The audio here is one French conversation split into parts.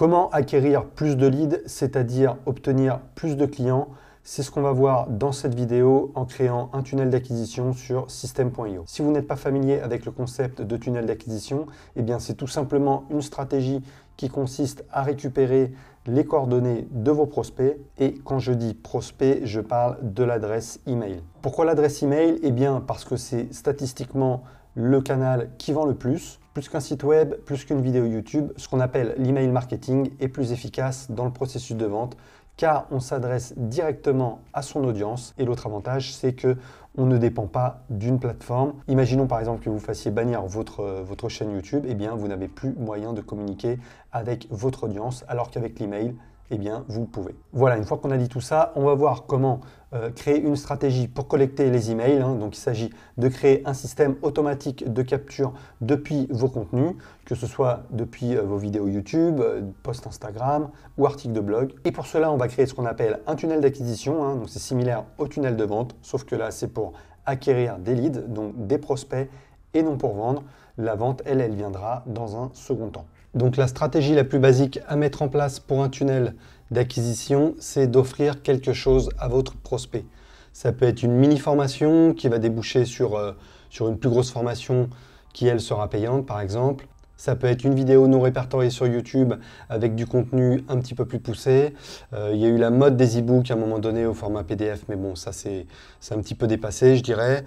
Comment acquérir plus de leads, c'est-à-dire obtenir plus de clients? C'est ce qu'on va voir dans cette vidéo en créant un tunnel d'acquisition sur System.io. Si vous n'êtes pas familier avec le concept de tunnel d'acquisition, eh bien c'est tout simplement une stratégie qui consiste à récupérer les coordonnées de vos prospects. Et quand je dis prospect, je parle de l'adresse email. Pourquoi l'adresse email? Eh bien parce que c'est statistiquement le canal qui vend le plus qu'un site web, plus qu'une vidéo YouTube. Ce qu'on appelle l'email marketing est plus efficace dans le processus de vente car on s'adresse directement à son audience. Et l'autre avantage, c'est que on ne dépend pas d'une plateforme. Imaginons par exemple que vous fassiez bannir votre chaîne YouTube, eh bien vous n'avez plus moyen de communiquer avec votre audience, alors qu'avec l'email, eh bien, vous pouvez. Voilà, une fois qu'on a dit tout ça, on va voir comment créer une stratégie pour collecter les emails. Donc, il s'agit de créer un système automatique de capture depuis vos contenus, que ce soit depuis vos vidéos YouTube, posts Instagram ou articles de blog. Et pour cela, on va créer ce qu'on appelle un tunnel d'acquisition. Donc, c'est similaire au tunnel de vente, sauf que là, c'est pour acquérir des leads, donc des prospects, et non pour vendre. La vente, elle viendra dans un second temps. Donc la stratégie la plus basique à mettre en place pour un tunnel d'acquisition, c'est d'offrir quelque chose à votre prospect. Ça peut être une mini-formation qui va déboucher sur une plus grosse formation qui, elle, sera payante, par exemple. Ça peut être une vidéo non répertoriée sur YouTube avec du contenu un petit peu plus poussé. Il y a eu la mode des e-books à un moment donné au format PDF, mais bon, ça c'est un petit peu dépassé, je dirais.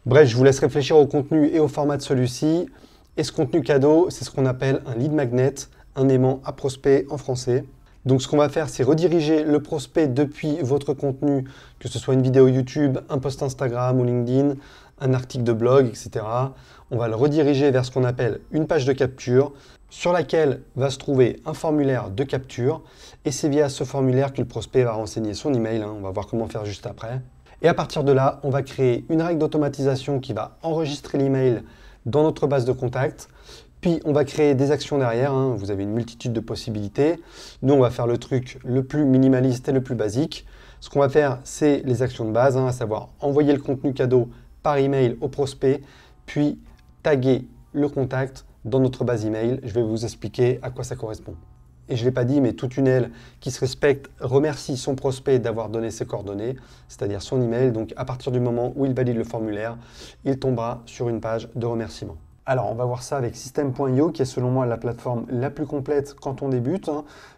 Bref, je vous laisse réfléchir au contenu et au format de celui-ci. Et ce contenu cadeau, c'est ce qu'on appelle un lead magnet, un aimant à prospect en français. Donc ce qu'on va faire, c'est rediriger le prospect depuis votre contenu, que ce soit une vidéo YouTube, un post Instagram ou LinkedIn, un article de blog, etc. On va le rediriger vers ce qu'on appelle une page de capture, sur laquelle va se trouver un formulaire de capture. Et c'est via ce formulaire que le prospect va renseigner son email. On va voir comment faire juste après. Et à partir de là, on va créer une règle d'automatisation qui va enregistrer l'email dans notre base de contacts. Puis on va créer des actions derrière. Vous avez une multitude de possibilités. Nous, on va faire le truc le plus minimaliste et le plus basique. Ce qu'on va faire, c'est les actions de base, à savoir envoyer le contenu cadeau par email au prospect, puis taguer le contact dans notre base email. Je vais vous expliquer à quoi ça correspond. Et je ne l'ai pas dit, mais tout tunnel qui se respecte remercie son prospect d'avoir donné ses coordonnées, c'est-à-dire son email. Donc à partir du moment où il valide le formulaire, il tombera sur une page de remerciement. Alors on va voir ça avec System.io, qui est selon moi la plateforme la plus complète quand on débute,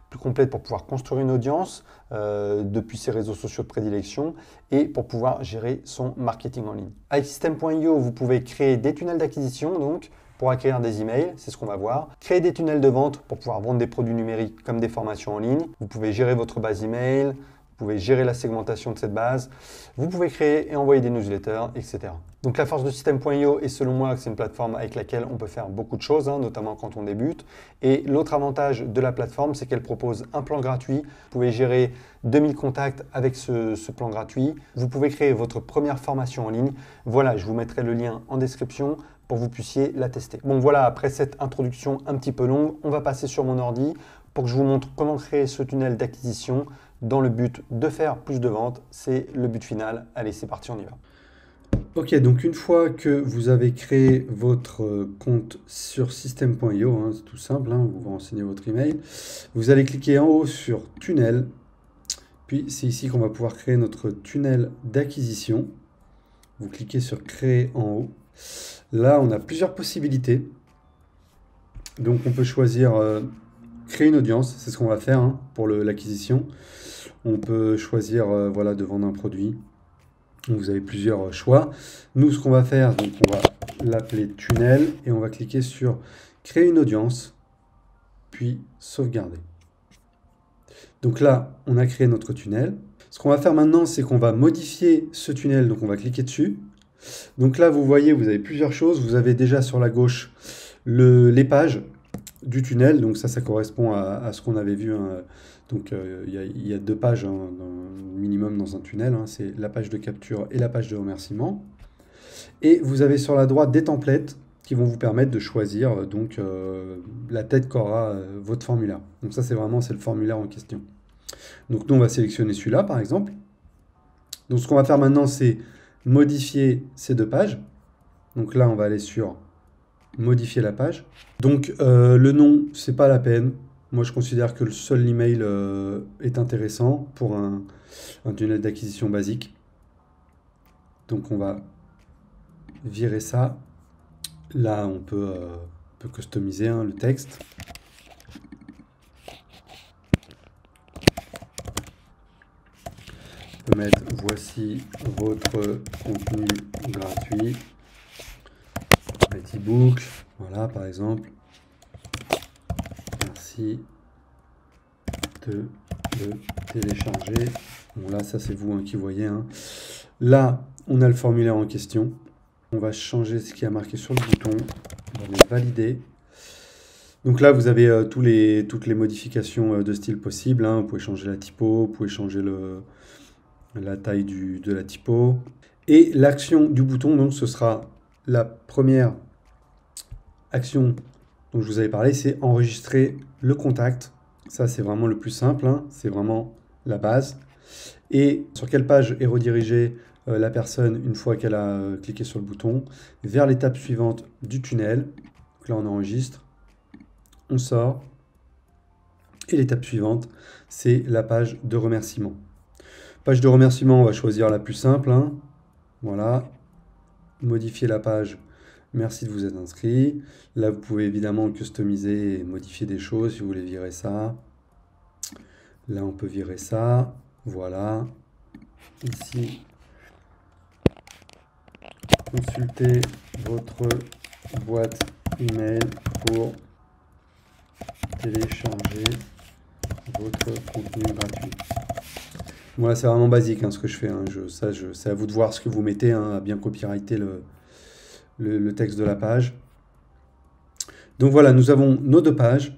plus complète pour pouvoir construire une audience depuis ses réseaux sociaux de prédilection et pour pouvoir gérer son marketing en ligne. Avec System.io, vous pouvez créer des tunnels d'acquisition, donc pour acquérir des emails, c'est ce qu'on va voir. Créer des tunnels de vente pour pouvoir vendre des produits numériques comme des formations en ligne. Vous pouvez gérer votre base email, vous pouvez gérer la segmentation de cette base. Vous pouvez créer et envoyer des newsletters, etc. Donc la force de System.io est selon moi que c'est une plateforme avec laquelle on peut faire beaucoup de choses, notamment quand on débute. Et l'autre avantage de la plateforme, c'est qu'elle propose un plan gratuit. Vous pouvez gérer 2000 contacts avec ce plan gratuit. Vous pouvez créer votre première formation en ligne. Voilà, je vous mettrai le lien en description pour que vous puissiez la tester. Bon voilà, après cette introduction un petit peu longue, on va passer sur mon ordi pour que je vous montre comment créer ce tunnel d'acquisition dans le but de faire plus de ventes. C'est le but final. Allez, c'est parti, on y va. Ok, donc une fois que vous avez créé votre compte sur System.io, c'est tout simple, vous vous renseignez votre email, vous allez cliquer en haut sur tunnel, puis c'est ici qu'on va pouvoir créer notre tunnel d'acquisition. Vous cliquez sur créer en haut. Là, on a plusieurs possibilités. Donc on peut choisir créer une audience, c'est ce qu'on va faire pour l'acquisition. On peut choisir voilà, de vendre un produit. Donc vous avez plusieurs choix. Nous, ce qu'on va faire, donc on va l'appeler tunnel et on va cliquer sur créer une audience, puis sauvegarder. Donc là, on a créé notre tunnel. Ce qu'on va faire maintenant, c'est qu'on va modifier ce tunnel. Donc on va cliquer dessus. Donc là, vous voyez, vous avez plusieurs choses. Vous avez déjà sur la gauche les pages du tunnel. Donc ça correspond à ce qu'on avait vu. Donc il y a 2 pages minimum dans un tunnel. C'est la page de capture et la page de remerciement. Et vous avez sur la droite des templates qui vont vous permettre de choisir la tête qu'aura votre formulaire. Donc ça, c'est le formulaire en question. Donc nous, on va sélectionner celui-là, par exemple. Donc ce qu'on va faire maintenant, c'est modifier ces 2 pages. Donc là, on va aller sur modifier la page. Donc le nom, c'est pas la peine. Moi, je considère que le seul email est intéressant pour un tunnel d'acquisition basique. Donc, on va virer ça. Là, on peut customiser hein, le texte. On peut mettre voici votre contenu gratuit. Petit e-book, voilà par exemple. Merci de le télécharger. Bon là, ça c'est vous hein, qui voyez. Hein. Là, on a le formulaire en question. On va changer ce qui a marqué sur le bouton. On va le valider. Donc là, vous avez toutes les modifications de style possibles. Hein. Vous pouvez changer la typo, vous pouvez changer la taille de la typo. Et l'action du bouton, donc ce sera la première action dont je vous avais parlé, c'est enregistrer le contact. Ça, c'est vraiment le plus simple, hein. C'est vraiment la base. Et sur quelle page est redirigée la personne une fois qu'elle a cliqué sur le bouton? Vers l'étape suivante du tunnel. Donc là, on enregistre, on sort. Et l'étape suivante, c'est la page de remerciement. Page de remerciement, on va choisir la plus simple. Hein. Voilà. Modifier la page. Merci de vous être inscrit. Là, vous pouvez évidemment customiser et modifier des choses si vous voulez virer ça. Là, on peut virer ça. Voilà. Ici, consultez votre boîte email pour télécharger votre contenu gratuit. Voilà, c'est vraiment basique hein, ce que je fais. Hein. C'est à vous de voir ce que vous mettez, hein, à bien copyrighter le texte de la page. Donc voilà, nous avons nos deux pages.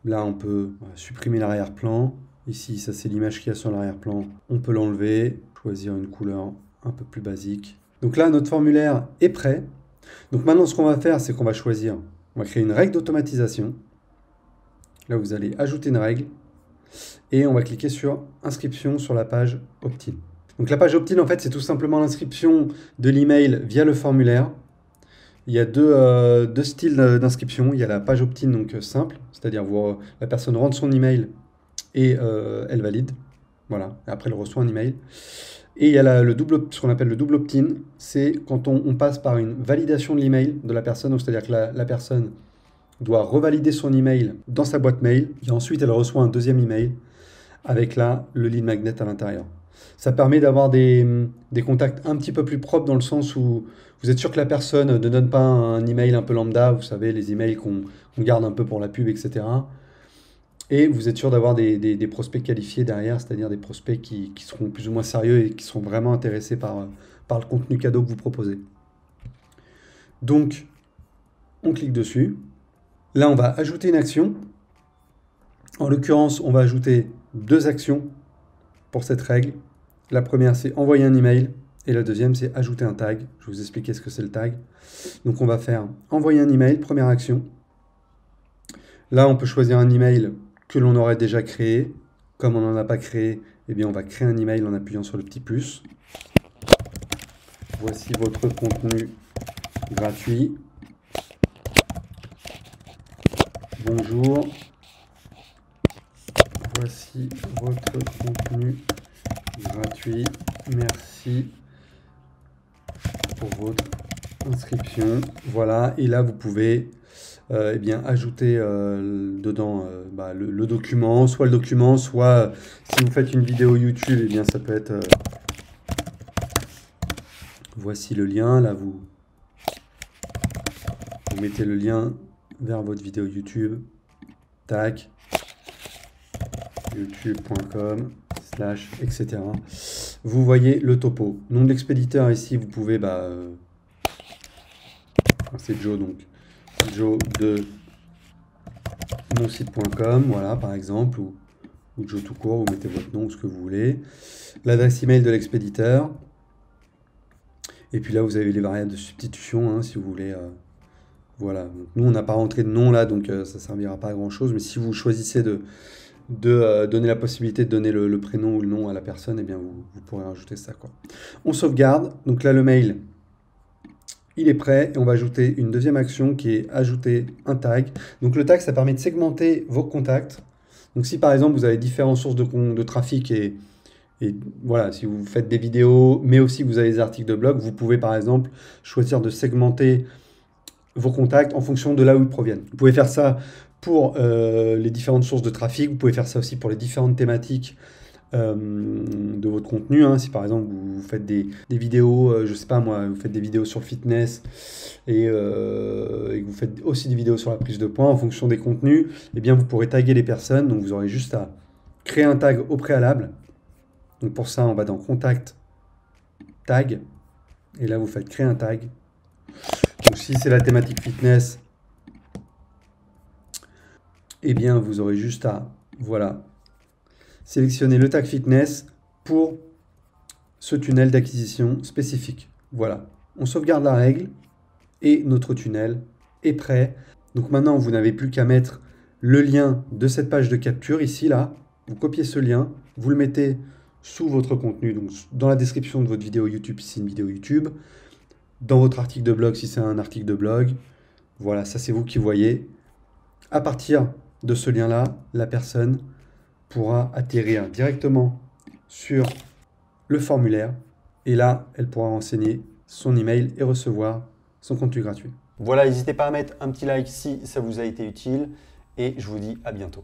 Là, on peut supprimer l'arrière-plan. Ici, ça c'est l'image qu'il y a sur l'arrière-plan. On peut l'enlever, choisir une couleur un peu plus basique. Donc là, notre formulaire est prêt. Donc maintenant, ce qu'on va faire, c'est qu'on va choisir, on va créer une règle d'automatisation. Là, vous allez ajouter une règle. Et on va cliquer sur inscription sur la page opt-in. Donc la page opt-in, en fait, c'est tout simplement l'inscription de l'email via le formulaire. Il y a deux styles d'inscription. Il y a la page opt-in, donc simple, c'est-à-dire la personne rentre son email et elle valide. Voilà, et après elle reçoit un email. Et il y a ce qu'on appelle le double opt-in, c'est quand on passe par une validation de l'email de la personne, c'est-à-dire que la personne doit revalider son email dans sa boîte mail, et ensuite elle reçoit un deuxième email avec là le lead magnet à l'intérieur. Ça permet d'avoir des contacts un petit peu plus propres dans le sens où vous êtes sûr que la personne ne donne pas un email un peu lambda, vous savez, les emails qu'on garde un peu pour la pub, etc. Et vous êtes sûr d'avoir des prospects qualifiés derrière, c'est-à-dire des prospects qui seront plus ou moins sérieux et qui seront vraiment intéressés par le contenu cadeau que vous proposez. Donc, on clique dessus. Là, on va ajouter une action. En l'occurrence, on va ajouter deux actions pour cette règle. La première, c'est envoyer un email. Et la deuxième, c'est ajouter un tag. Je vais vous expliquer ce que c'est le tag. Donc, on va faire envoyer un email, première action. Là, on peut choisir un email que l'on aurait déjà créé. Comme on n'en a pas créé, eh bien, on va créer un email en appuyant sur le petit plus. Voici votre contenu gratuit. Bonjour. Voici votre contenu gratuit. Merci pour votre inscription. Voilà, et là vous pouvez eh bien, ajouter dedans le document, soit si vous faites une vidéo YouTube, eh bien ça peut être voici le lien. Là vous mettez le lien vers votre vidéo YouTube. Tac. youtube.com/ etc. Vous voyez le topo. Nom de l'expéditeur ici, vous pouvez, c'est Joe, donc Joe de monsite.com, voilà par exemple, ou Joe tout court, vous mettez votre nom, ce que vous voulez. L'adresse email de l'expéditeur. Et puis là, vous avez les variables de substitution, hein, si vous voulez. Voilà. Donc, nous, on n'a pas rentré de nom là, donc ça ne servira pas à grand chose. Mais si vous choisissez de donner la possibilité de donner le prénom ou le nom à la personne, eh bien vous pourrez rajouter ça, quoi. On sauvegarde. Donc là, le mail, il est prêt et on va ajouter une deuxième action qui est ajouter un tag. Donc le tag, ça permet de segmenter vos contacts. Donc si par exemple vous avez différentes sources de trafic et voilà, si vous faites des vidéos, mais aussi vous avez des articles de blog, vous pouvez par exemple choisir de segmenter vos contacts en fonction de là où ils proviennent. Vous pouvez faire ça pour les différentes sources de trafic, vous pouvez faire ça aussi pour les différentes thématiques de votre contenu. Hein. Si par exemple vous faites des vidéos, je sais pas moi, vous faites des vidéos sur le fitness et que vous faites aussi des vidéos sur la prise de poids en fonction des contenus, eh bien vous pourrez taguer les personnes. Donc vous aurez juste à créer un tag au préalable. Donc pour ça, on va dans Contact, Tag, et là vous faites créer un tag. Donc si c'est la thématique fitness, eh bien vous aurez juste à, voilà, sélectionner le tag fitness pour ce tunnel d'acquisition spécifique. Voilà, on sauvegarde la règle et notre tunnel est prêt. Donc maintenant, vous n'avez plus qu'à mettre le lien de cette page de capture ici, là. Vous copiez ce lien, vous le mettez sous votre contenu, donc dans la description de votre vidéo YouTube si c'est une vidéo YouTube, dans votre article de blog si c'est un article de blog. Voilà, ça c'est vous qui voyez. À partir de ce lien-là, la personne pourra atterrir directement sur le formulaire et là, elle pourra renseigner son email et recevoir son contenu gratuit. Voilà, n'hésitez pas à mettre un petit like si ça vous a été utile et je vous dis à bientôt.